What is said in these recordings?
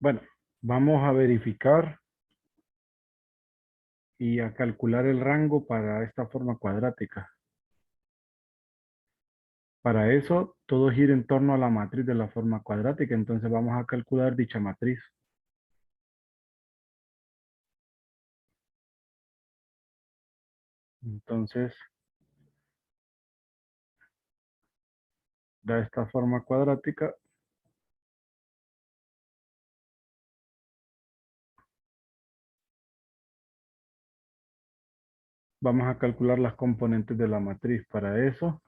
Bueno, vamos a verificar y a calcular el rango para esta forma cuadrática. Para eso, todo gira en torno a la matriz de la forma cuadrática. Entonces vamos a calcular dicha matriz. Entonces, da esta forma cuadrática. Vamos a calcular las componentes de la matriz. Para eso,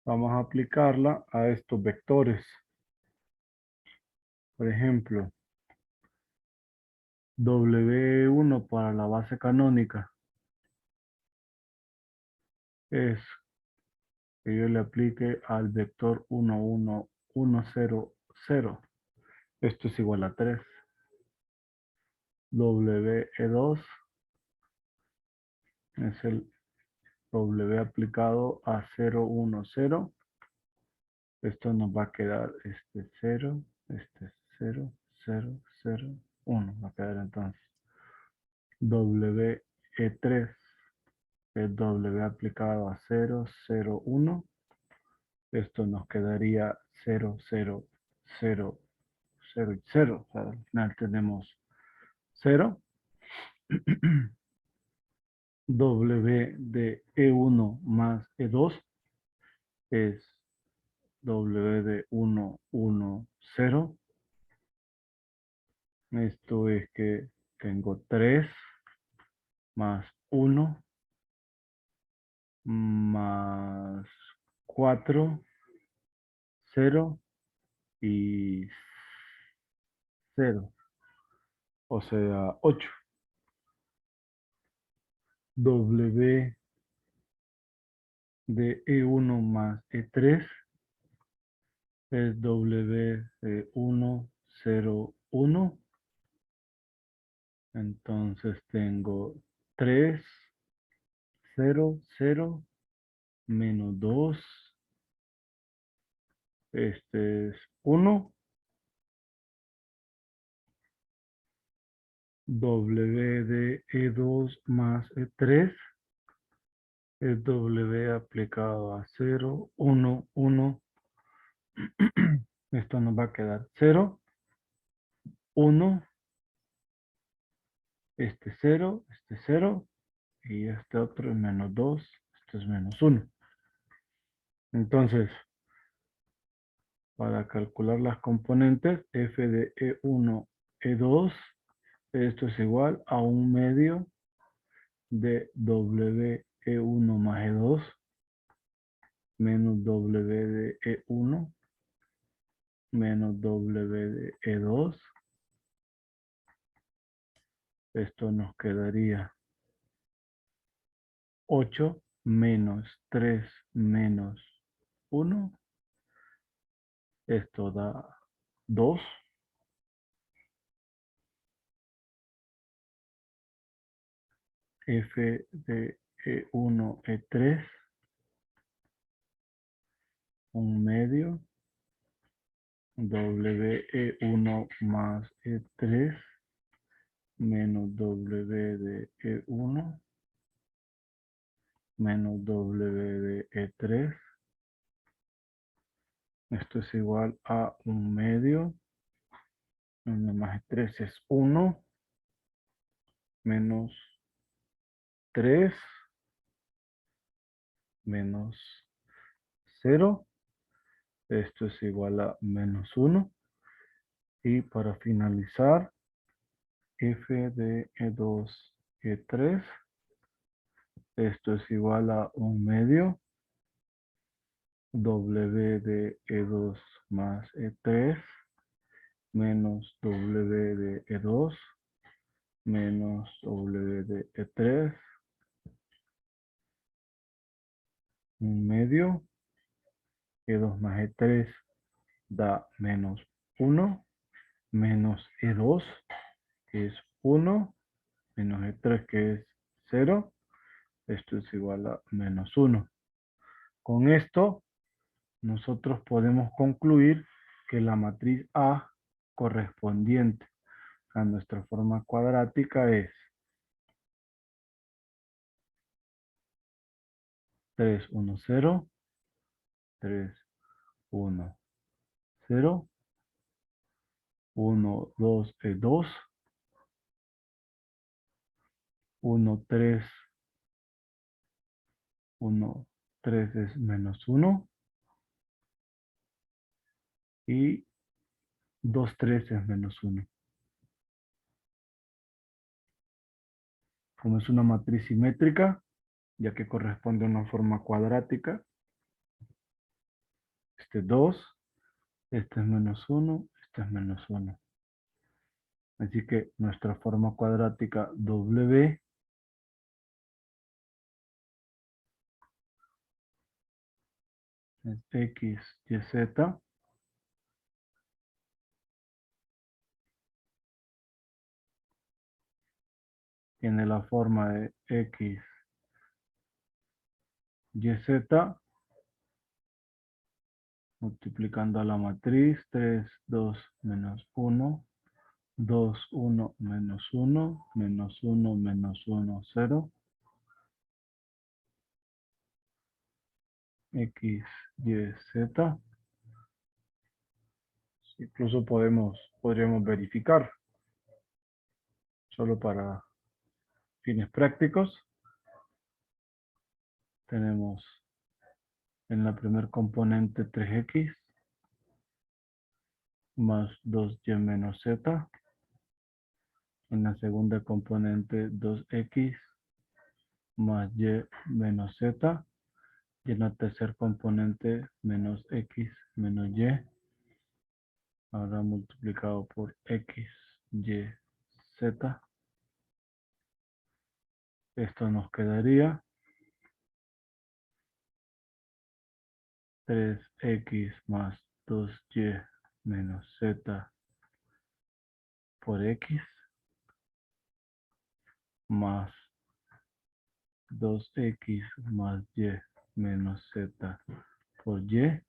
vamos a aplicarla a estos vectores. Por ejemplo, W1 para la base canónica es que yo le aplique al vector 1, 1, 1, 0, 0. Esto es igual a 3. WE2 es el W aplicado a 0, 1, 0. Esto nos va a quedar este 0, este 0, 0, 0, 1. Va a quedar entonces WE3 es W aplicado a 0, 0, 1. Esto nos quedaría 0, 0, 0, 0 y 0. O sea, al final tenemos 0. W de E1 más E2 es W de 1, 1, 0. Esto es que tengo 3 más 1 más 4, 0 y 0. O sea, 8. W de E1 más E3 es W de 1, 0, 1. Entonces tengo 3, 0, 0, menos 2. Este es 1. W de E2 más E3 es W aplicado a 0, 1, 1. Esto nos va a quedar 0, 1, este 0, este 0. Y este otro es menos 2, este es menos 1. Entonces, para calcular las componentes, f de E1, E2, esto es igual a 1/2 de WE1 más E2 menos W de E1 menos W de E2. Esto nos quedaría 8 menos 3 menos 1. Esto da 2. F de E1, E3, 1/2 WE1 más E3 menos W de E1 menos W de E3. Esto es igual a 1/2. 1 más E3 es 1 menos 3 menos 0. Esto es igual a menos 1. Y para finalizar, F de E2, E3. Esto es igual a 1/2 W de E2 más E3 menos W de E2 menos W de E3, 1/2. E2 más E3 da menos 1 menos E2 que es 1 menos E3 que es 0. Esto es igual a menos 1. Con esto nosotros podemos concluir que la matriz A correspondiente a nuestra forma cuadrática es 3, 1, 0, 3, 1, 0, 1, 2, 2, 1, 3, 1, 3 es menos 1 y 2, 3 es menos 1. Como es una matriz simétrica, ya que corresponde a una forma cuadrática, este 2, este es menos 1, este es menos 1. Así que nuestra forma cuadrática W es X, Y, Z. Tiene la forma de X, Y, Z, multiplicando a la matriz, 3, 2, menos 1, 2, 1, menos 1, menos 1, menos 1, 0, X, Y, Z. Incluso podríamos verificar, solo para fines prácticos. Tenemos en la primer componente 3X más 2Y menos Z. En la segunda componente 2X más Y menos Z. Y en la tercer componente menos X menos Y. Ahora multiplicado por X, Y, Z. Esto nos quedaría 3X más 2Y menos Z por X más 2X más Y menos Z por Y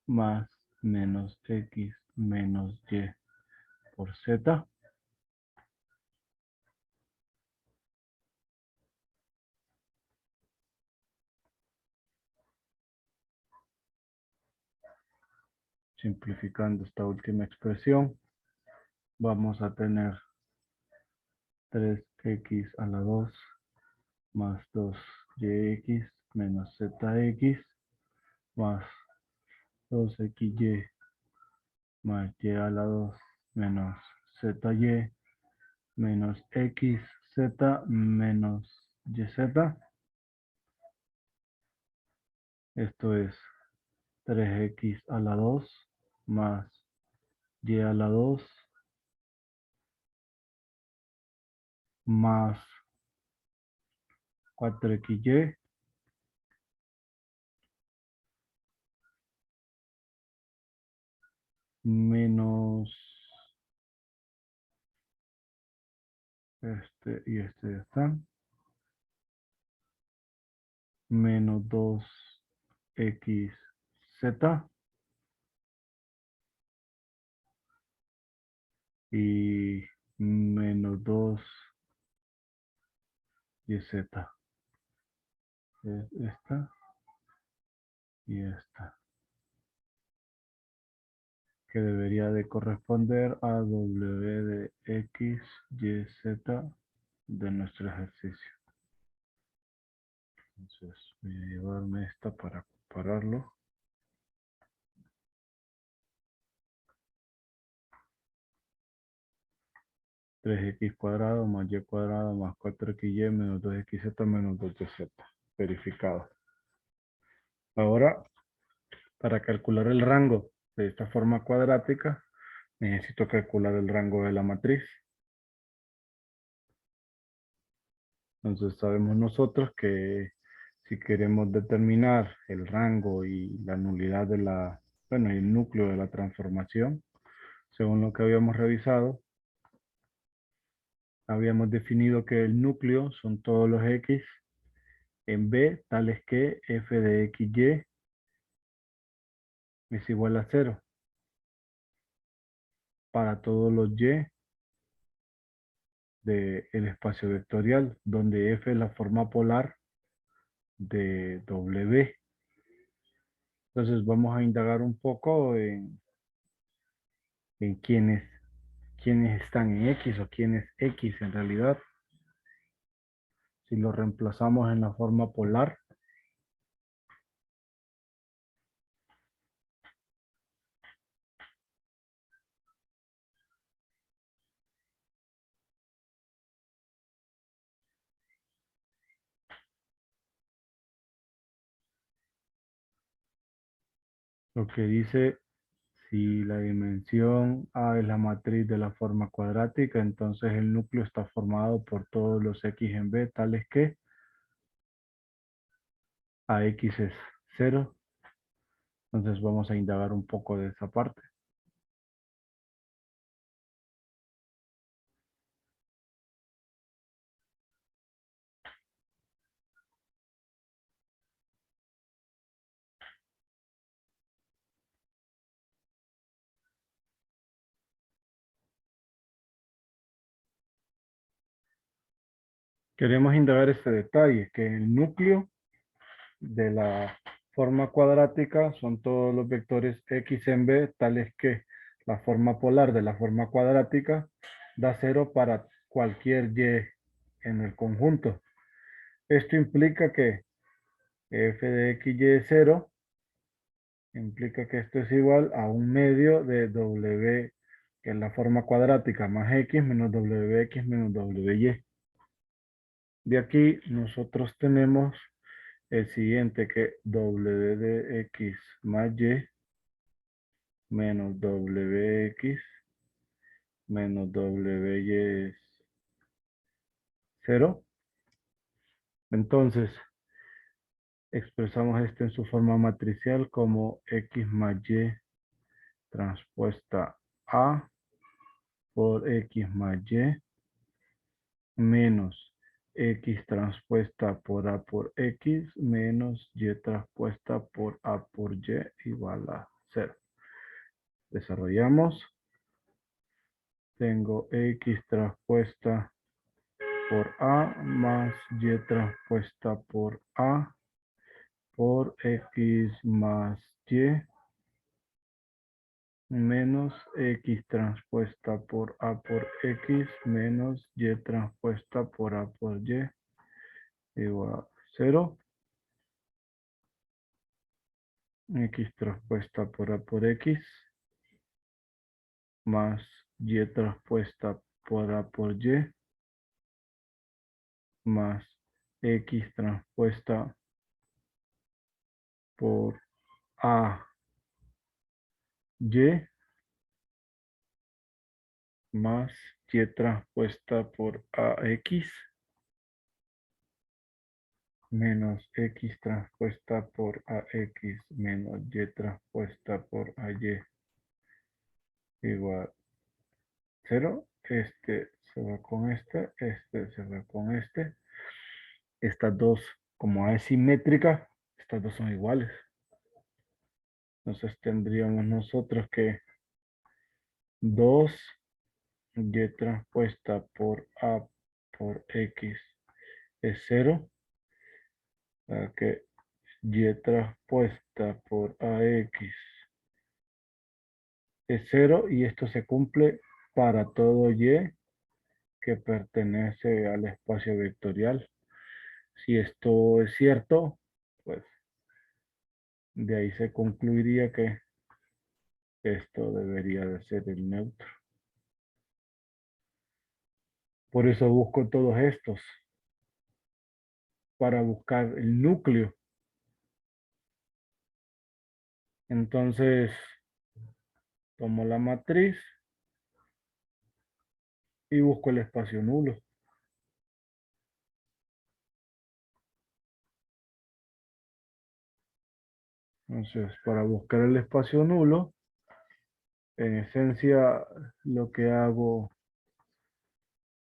más menos X menos Y por Z. Simplificando esta última expresión, vamos a tener 3X a la 2 más 2YX menos ZX más 2XY más Y a la 2 menos ZY menos XZ menos YZ. Esto es 3X a la 2 más Y a la 2 más 4XY menos este y este ya están, menos 2XZ y menos 2YZ. Es esta y esta, que debería de corresponder a W de X, Y, Z de nuestro ejercicio. Entonces voy a llevarme esta para compararlo. 3X cuadrado más Y cuadrado más 4XY menos 2XZ menos 2YZ. Verificado. Ahora, para calcular el rango de esta forma cuadrática, necesito calcular el rango de la matriz. Entonces sabemos nosotros que si queremos determinar el rango y la nulidad de y el núcleo de la transformación, según lo que habíamos revisado, habíamos definido que el núcleo son todos los X en B, tales que f de XY es igual a 0 para todos los y del espacio vectorial, donde f es la forma polar de W. Entonces vamos a indagar un poco en quiénes están en X o quién es X en realidad. Si lo reemplazamos en la forma polar, lo que dice, si la dimensión A es la matriz de la forma cuadrática, entonces el núcleo está formado por todos los X en B, tales que AX es 0. Entonces vamos a indagar un poco de esa parte. Queremos indagar este detalle, que el núcleo de la forma cuadrática son todos los vectores X en B, tales que la forma polar de la forma cuadrática da 0 para cualquier Y en el conjunto. Esto implica que f de x y es 0, implica que esto es igual a un medio de W, que es la forma cuadrática, más X menos WX menos WY. De aquí nosotros tenemos el siguiente, que W de X más Y menos WX menos WY es 0. Entonces, expresamos esto en su forma matricial como X más Y transpuesta A por X más Y menos X transpuesta por A por X menos Y transpuesta por A por Y igual a 0. Desarrollamos. Tengo X transpuesta por A más Y transpuesta por A por X más Y menos X transpuesta por A por X menos Y transpuesta por A por Y igual a 0. X transpuesta por A por X más Y transpuesta por A por Y más X transpuesta por A Y más Y transpuesta por AX menos X transpuesta por AX menos Y transpuesta por AY igual 0. Este se va con este se va con este. Estas dos, como A es simétrica, estas dos son iguales. Entonces tendríamos nosotros que 2 Y transpuesta por A por X es 0. Que Y transpuesta por AX es 0 y esto se cumple para todo Y que pertenece al espacio vectorial. Si esto es cierto, pues de ahí se concluiría que esto debería de ser el neutro. Por eso busco todos estos, para buscar el núcleo. Entonces, tomo la matriz y busco el espacio nulo. Entonces, para buscar el espacio nulo, en esencia, lo que hago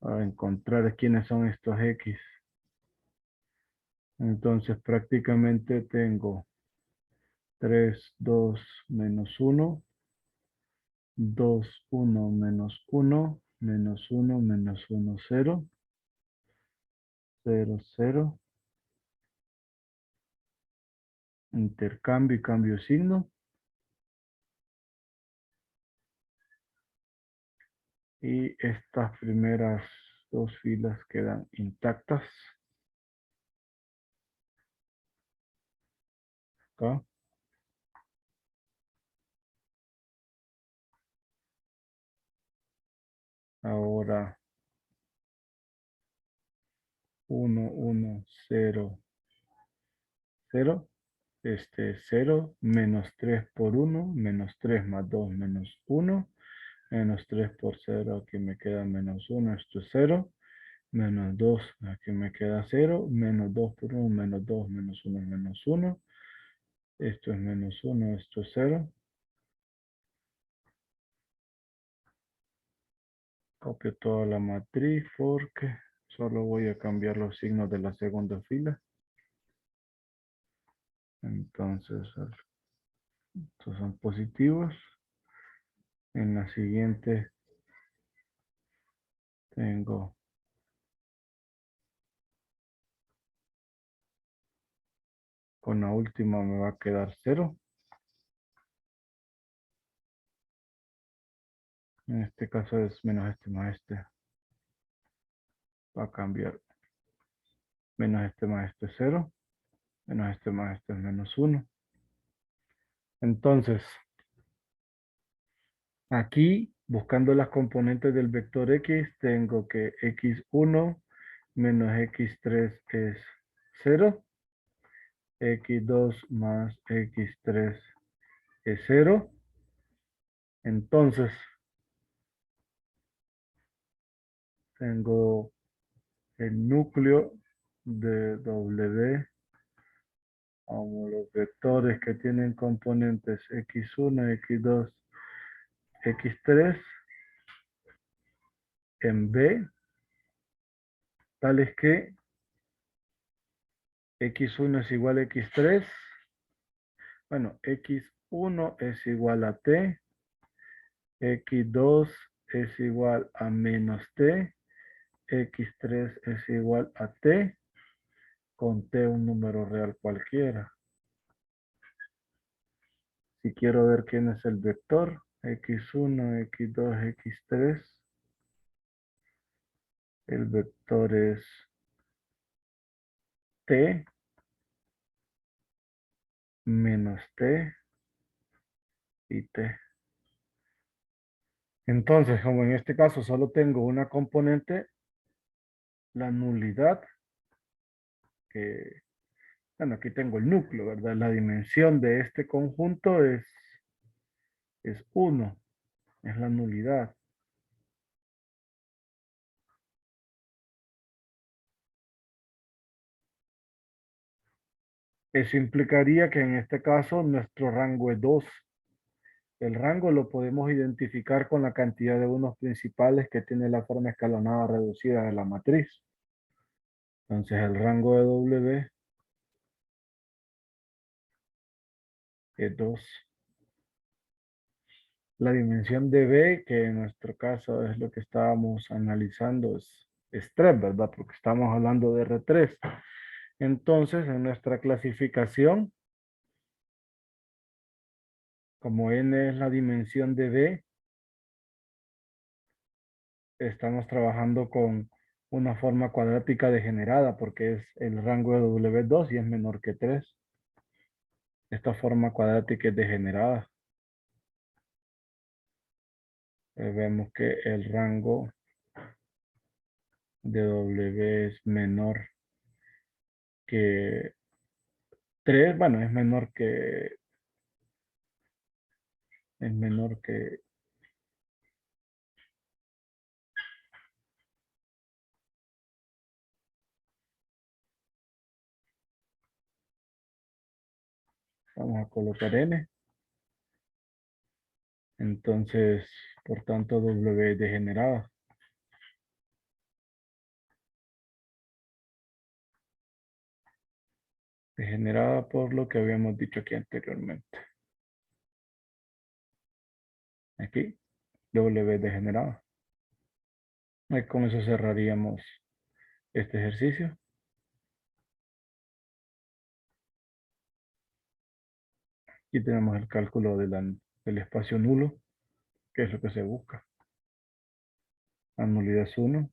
a encontrar quiénes son estos X. Entonces prácticamente tengo 3, 2, menos 1. 2, 1, menos 1. Menos 1, menos 1, 0. 0, 0. Intercambio y cambio de signo. Y estas primeras dos filas quedan intactas. Acá. Ahora 1, 1, 0, 0. Este es 0, menos 3 por 1, menos 3 más 2, menos 1. Menos 3 por 0, aquí me queda menos 1, esto es 0. Menos 2, aquí me queda 0. Menos 2 por 1, menos 2, menos 1, menos 1. Esto es menos 1, esto es 0. Copio toda la matriz porque solo voy a cambiar los signos de la segunda fila. Entonces, estos son positivos. En la siguiente tengo con la última me va a quedar 0. En este caso es menos este más este. Va a cambiar. Menos este más este es 0. Menos este más este es menos 1. Entonces, aquí, buscando las componentes del vector X, tengo que X1 menos X3 es 0. X2 más X3 es 0. Entonces, tengo el núcleo de W como los vectores que tienen componentes X1, X2, X3 en B, tales que X1 es igual a X3. Bueno, X1 es igual a T. X2 es igual a menos T. X3 es igual a T. Con T un número real cualquiera. Si quiero ver quién es el vector, X1, X2, X3. El vector es T menos T y T. Entonces, como en este caso solo tengo una componente, la nulidad, que, bueno, aquí tengo el núcleo, ¿verdad? La dimensión de este conjunto es 1, es la nulidad. Eso implicaría que en este caso nuestro rango es 2. El rango lo podemos identificar con la cantidad de unos principales que tiene la forma escalonada reducida de la matriz. Entonces el rango de W es 2. La dimensión de B, que en nuestro caso es lo que estábamos analizando, es 3, ¿verdad? Porque estamos hablando de R3. Entonces, en nuestra clasificación, como N es la dimensión de B, estamos trabajando con una forma cuadrática degenerada porque es el rango de W2 y es menor que 3. Esta forma cuadrática es degenerada. Vemos que el rango de W es menor que 3. Bueno, es menor que, vamos a colocar N. Entonces, por tanto, W es degenerada. degenerada por lo que habíamos dicho aquí anteriormente. Aquí, W degenerada. Y con eso cerraríamos este ejercicio. Aquí tenemos el cálculo del espacio nulo, que es lo que se busca. La nulidad es 1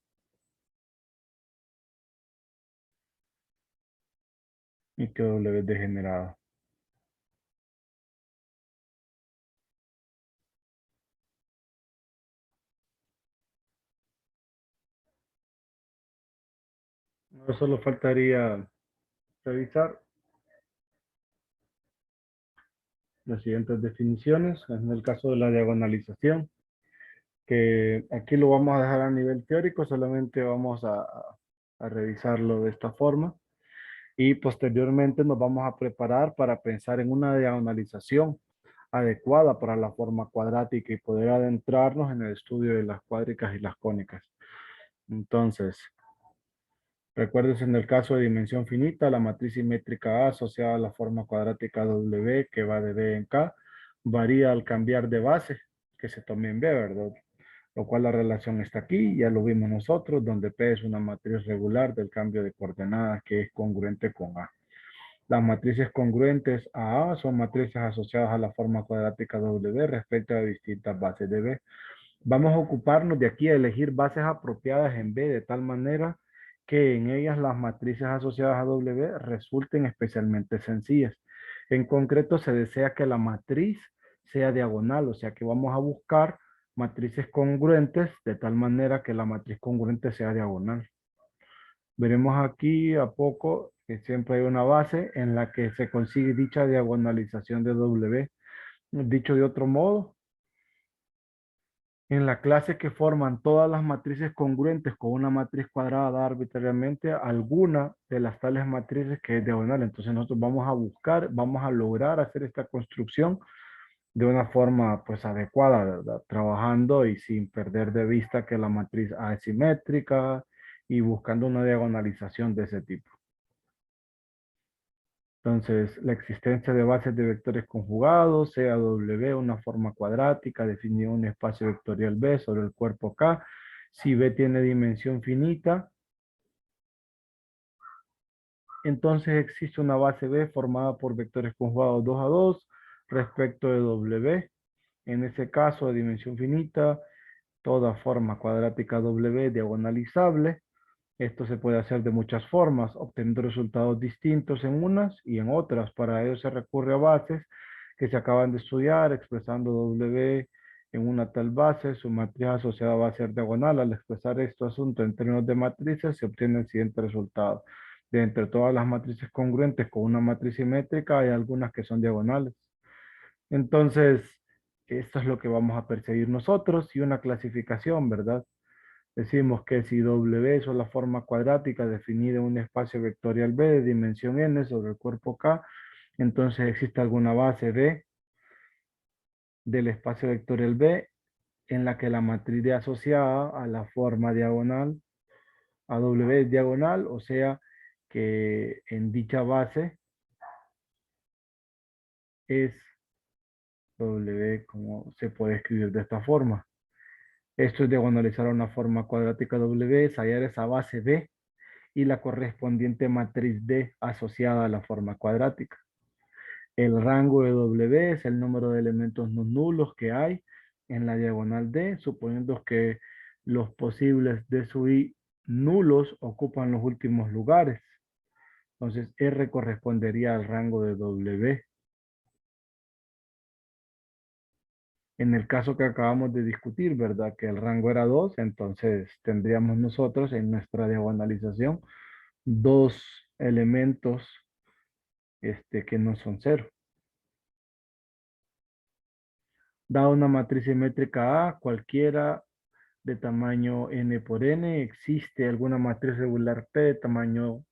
y que W es degenerada. Ahora solo faltaría revisar las siguientes definiciones. En el caso de la diagonalización, que aquí lo vamos a dejar a nivel teórico, solamente vamos a revisarlo de esta forma. Y posteriormente nos vamos a preparar para pensar en una diagonalización adecuada para la forma cuadrática y poder adentrarnos en el estudio de las cuádricas y las cónicas. Entonces, recuerden en el caso de dimensión finita, la matriz simétrica A asociada a la forma cuadrática W que va de B en K varía al cambiar de base, que se tome en B, ¿verdad? Lo cual la relación está aquí, ya lo vimos nosotros, donde P es una matriz regular del cambio de coordenadas que es congruente con A. Las matrices congruentes a A son matrices asociadas a la forma cuadrática W respecto a distintas bases de B. Vamos a ocuparnos de aquí a elegir bases apropiadas en B de tal manera que en ellas las matrices asociadas a W resulten especialmente sencillas. En concreto se desea que la matriz sea diagonal, o sea que vamos a buscar matrices congruentes de tal manera que la matriz congruente sea diagonal. Veremos aquí a poco que siempre hay una base en la que se consigue dicha diagonalización de W. Dicho de otro modo, en la clase que forman todas las matrices congruentes con una matriz cuadrada arbitrariamente, alguna de las tales matrices que es diagonal. Entonces nosotros vamos a buscar, vamos a lograr hacer esta construcción de una forma pues adecuada, ¿verdad? Trabajando y sin perder de vista que la matriz A es simétrica y buscando una diagonalización de ese tipo. Entonces, la existencia de bases de vectores conjugados, sea W una forma cuadrática, definir un espacio vectorial B sobre el cuerpo K. Si B tiene dimensión finita, entonces existe una base B formada por vectores conjugados 2 a 2 respecto de W. En ese caso, de dimensión finita, toda forma cuadrática W diagonalizable. Esto se puede hacer de muchas formas, obteniendo resultados distintos en unas y en otras. Para ello se recurre a bases que se acaban de estudiar, expresando W en una tal base, su matriz asociada va a ser diagonal. Al expresar este asunto en términos de matrices, se obtiene el siguiente resultado. De entre todas las matrices congruentes con una matriz simétrica, hay algunas que son diagonales. Entonces, esto es lo que vamos a perseguir nosotros y una clasificación, ¿verdad? Decimos que si W es la forma cuadrática definida en un espacio vectorial B de dimensión n sobre el cuerpo K, entonces existe alguna base B del espacio vectorial B en la que la matriz D asociada a la forma diagonal a W es diagonal, o sea que en dicha base es W, como se puede escribir de esta forma. Esto es diagonalizar a una forma cuadrática W, es hallar esa base B y la correspondiente matriz D asociada a la forma cuadrática. El rango de W es el número de elementos no nulos que hay en la diagonal D, suponiendo que los posibles D sub I nulos ocupan los últimos lugares. Entonces R correspondería al rango de W. En el caso que acabamos de discutir, ¿verdad? Que el rango era 2, entonces tendríamos nosotros en nuestra diagonalización dos elementos que no son cero. Dada una matriz simétrica A, cualquiera de tamaño n por n, existe alguna matriz regular P de tamaño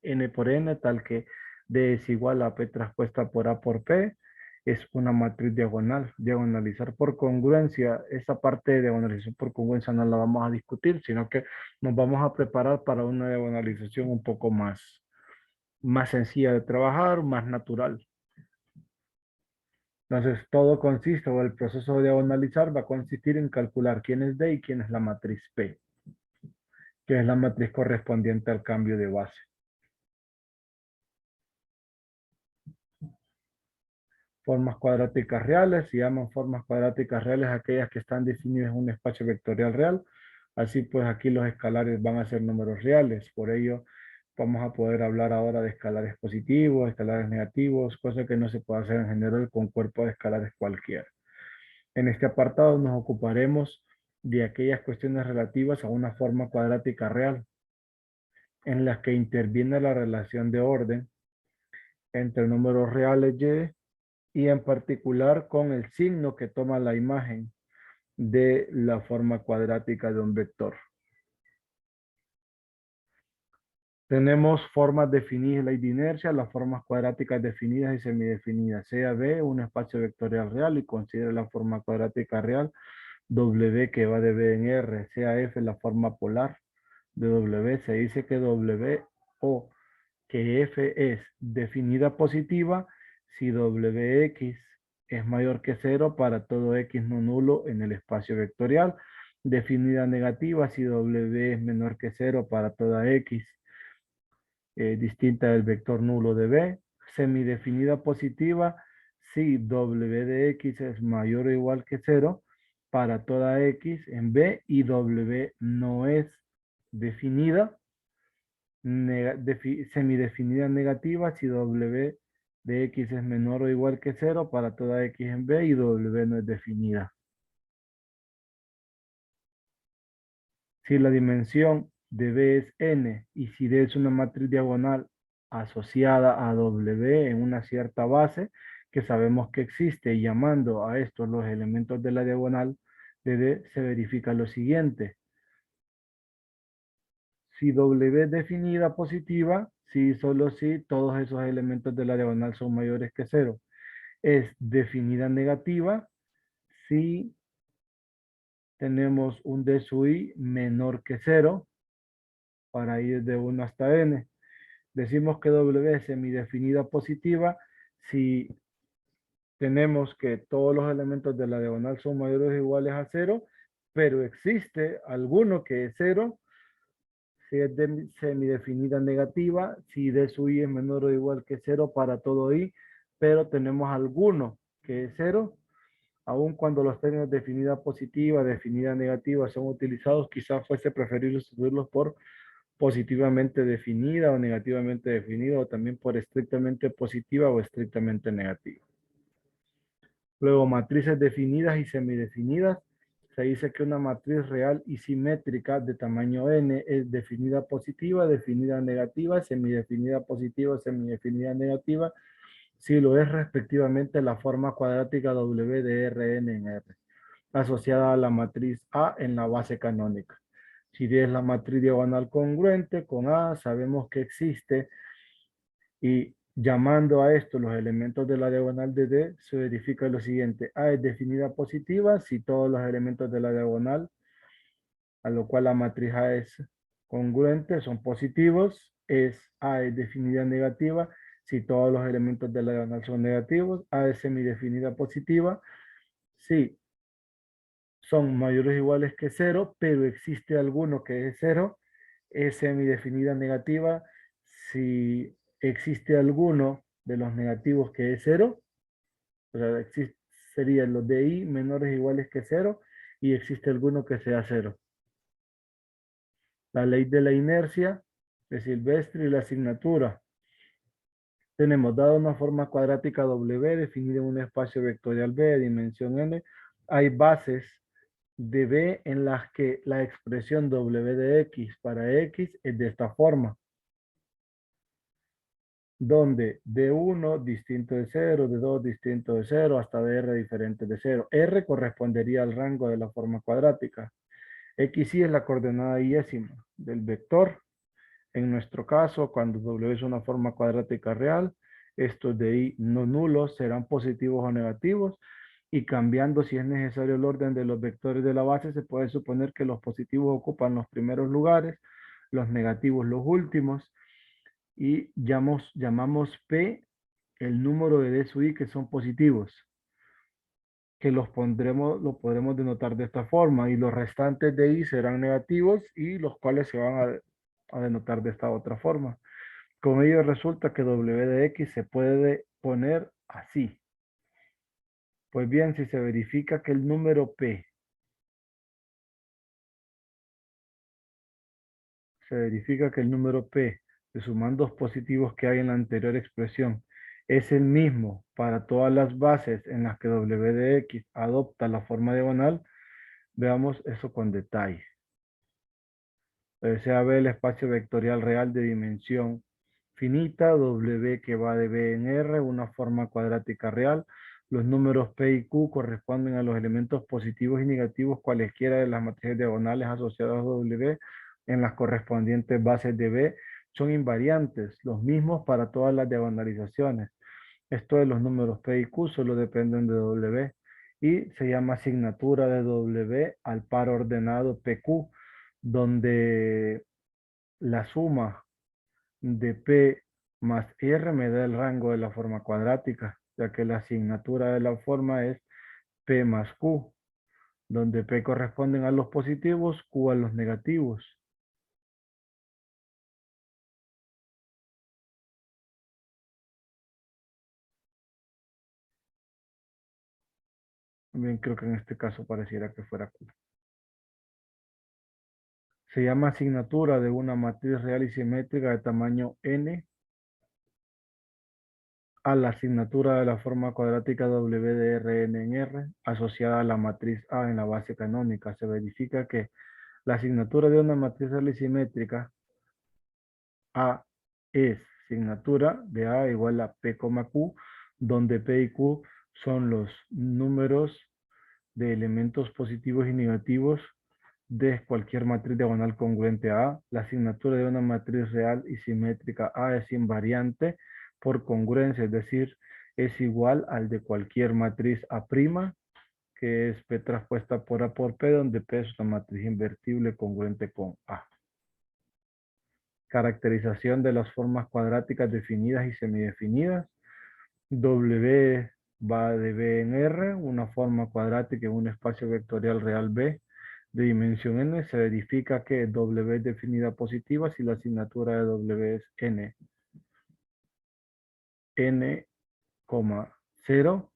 n por n, tal que D es igual a P traspuesta por A por P, es una matriz diagonal. Diagonalizar por congruencia, esa parte de diagonalización por congruencia no la vamos a discutir, sino que nos vamos a preparar para una diagonalización un poco más más sencilla de trabajar, más natural. Entonces, todo consiste, o el proceso de diagonalizar va a consistir en calcular quién es D y quién es la matriz P, que es la matriz correspondiente al cambio de base. Formas cuadráticas reales, se llaman formas cuadráticas reales aquellas que están definidas en un espacio vectorial real. Así pues, aquí los escalares van a ser números reales. Por ello, vamos a poder hablar ahora de escalares positivos, escalares negativos, cosa que no se puede hacer en general con cuerpos de escalares cualquiera. En este apartado nos ocuparemos de aquellas cuestiones relativas a una forma cuadrática real, en las que interviene la relación de orden entre números reales y en particular con el signo que toma la imagen de la forma cuadrática de un vector. Tenemos formas definidas, la ley de inercia, las formas cuadráticas definidas y semidefinidas. Sea B un espacio vectorial real y considere la forma cuadrática real W que va de B en R, sea F la forma polar de W. Se dice que W o que F es definida positiva si Wx es mayor que 0 para todo X no nulo en el espacio vectorial. Definida negativa si W es menor que 0 para toda X distinta del vector nulo de B. Semidefinida positiva si W de X es mayor o igual que 0 para toda X en B y W no es definida. Semidefinida negativa si W de X es menor o igual que 0 para toda X en B y W no es definida. Si la dimensión de B es n y si D es una matriz diagonal asociada a W en una cierta base que sabemos que existe y llamando a estos los elementos de la diagonal de D se verifica lo siguiente. Si W es definida positiva, si solo si todos esos elementos de la diagonal son mayores que 0. Es definida negativa si tenemos un D sub I menor que 0 para ir de 1 hasta n. Decimos que W es semidefinida positiva si tenemos que todos los elementos de la diagonal son mayores o iguales a 0, pero existe alguno que es 0, si es semidefinida negativa, si D sub I es menor o igual que 0 para todo I, pero tenemos alguno que es 0, aun cuando los términos definida positiva, definida negativa son utilizados, quizás fuese preferible sustituirlos por positivamente definida o negativamente definida, o también por estrictamente positiva o estrictamente negativa. Luego, matrices definidas y semidefinidas. Se dice que una matriz real y simétrica de tamaño n es definida positiva, definida negativa, semidefinida positiva, semidefinida negativa, si lo es respectivamente la forma cuadrática W de Rn en R, asociada a la matriz A en la base canónica. Si D es la matriz diagonal congruente con A, sabemos que existe y llamando a esto los elementos de la diagonal de D, se verifica lo siguiente. A es definida positiva si todos los elementos de la diagonal, a lo cual la matriz A es congruente, son positivos. A es definida negativa si todos los elementos de la diagonal son negativos. A es semidefinida positiva si son mayores o iguales que 0, pero existe alguno que es 0. Es semidefinida negativa si existe alguno de los negativos que es 0. O sea, serían los de I menores o iguales que 0 y existe alguno que sea 0. La ley de la inercia de Silvestre y la asignatura. Tenemos dado una forma cuadrática W definida en un espacio vectorial B de dimensión n. Hay bases de B en las que la expresión W de X para X es de esta forma, donde D1 distinto de 0, D2 distinto de 0, hasta DR diferente de 0. R correspondería al rango de la forma cuadrática. XY es la coordenada yésima del vector. En nuestro caso, cuando W es una forma cuadrática real, estos de I no nulos serán positivos o negativos, y cambiando si es necesario el orden de los vectores de la base, se puede suponer que los positivos ocupan los primeros lugares, los negativos los últimos, y llamamos P el número de D sub I que son positivos, que lo podremos denotar de esta forma, y los restantes de I serán negativos y los cuales se van a denotar de esta otra forma. Con ello resulta que W de X se puede poner así. Pues bien, si se verifica que el número P de sumandos positivos que hay en la anterior expresión es el mismo para todas las bases en las que W de X adopta la forma diagonal, veamos eso con detalle. Sea B el espacio vectorial real de dimensión finita, W que va de B en R, una forma cuadrática real. Los números P y Q corresponden a los elementos positivos y negativos cualesquiera de las matrices diagonales asociadas a W en las correspondientes bases de B. Son invariantes, los mismos para todas las diagonalizaciones. Esto de los números P y Q solo dependen de W y se llama asignatura de W al par ordenado PQ, donde la suma de P más R me da el rango de la forma cuadrática, ya que la asignatura de la forma es P más Q, donde P corresponden a los positivos, Q a los negativos. También creo que en este caso pareciera que fuera Q. Se llama asignatura de una matriz real y simétrica de tamaño n a la asignatura de la forma cuadrática W de Rn en R asociada a la matriz A en la base canónica. Se verifica que la asignatura de una matriz real y simétrica A es asignatura de A igual a P, Q, donde P y Q son los números de elementos positivos y negativos de cualquier matriz diagonal congruente a A. La asignatura de una matriz real y simétrica A es invariante por congruencia, es decir, es igual al de cualquier matriz A', que es P traspuesta por A por P, donde P es una matriz invertible congruente con A. Caracterización de las formas cuadráticas definidas y semidefinidas. W va de B en R, una forma cuadrática en un espacio vectorial real B de dimensión n. Se verifica que W es definida positiva si la asignatura de W es n, 0.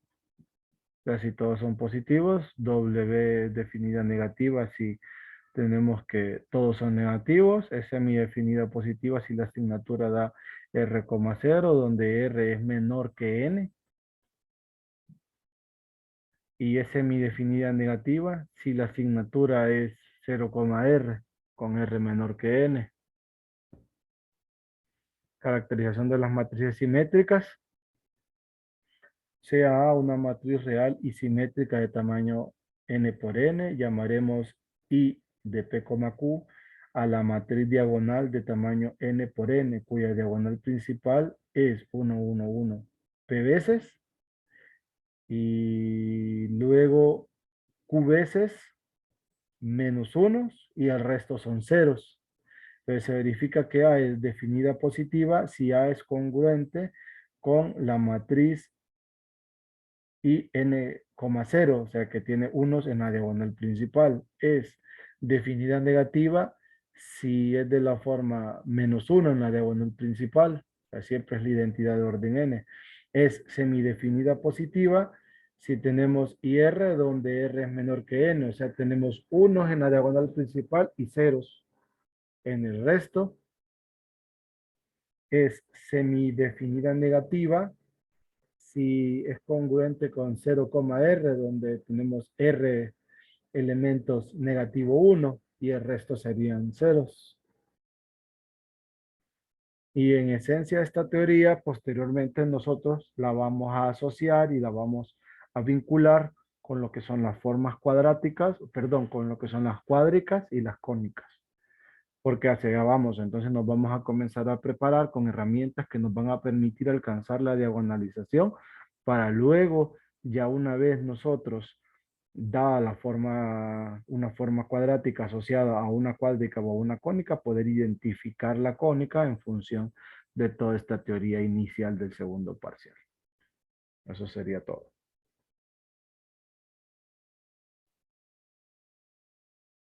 Si todos son positivos. W es definida negativa si tenemos que todos son negativos. Es semidefinida positiva si la asignatura da R, 0, donde R es menor que n. Y es semidefinida negativa si la asignatura es 0, R, con R menor que n. Caracterización de las matrices simétricas. Sea A una matriz real y simétrica de tamaño n por n, llamaremos I de P, Q a la matriz diagonal de tamaño n por n, cuya diagonal principal es 1, 1, 1 P veces, y luego Q veces menos unos y el resto son ceros. Entonces se verifica que A es definida positiva si A es congruente con la matriz y n, 0, o sea que tiene unos en la diagonal principal. Es definida negativa si es de la forma menos 1 en la diagonal principal, o sea, siempre es la identidad de orden n. Es semidefinida positiva si tenemos IR donde R es menor que n, o sea, tenemos unos en la diagonal principal y ceros en el resto. Es semidefinida negativa si es congruente con 0, R, donde tenemos R elementos negativo 1 y el resto serían ceros. Y en esencia esta teoría, posteriormente nosotros la vamos a asociar y la vamos a vincular con lo que son las formas cuadráticas, perdón, con lo que son las cuádricas y las cónicas. Porque hacia allá vamos, entonces nos vamos a comenzar a preparar con herramientas que nos van a permitir alcanzar la diagonalización para luego, ya una vez nosotros, dada la forma, una forma cuadrática asociada a una cuádrica o a una cónica, poder identificar la cónica en función de toda esta teoría inicial del segundo parcial. Eso sería todo.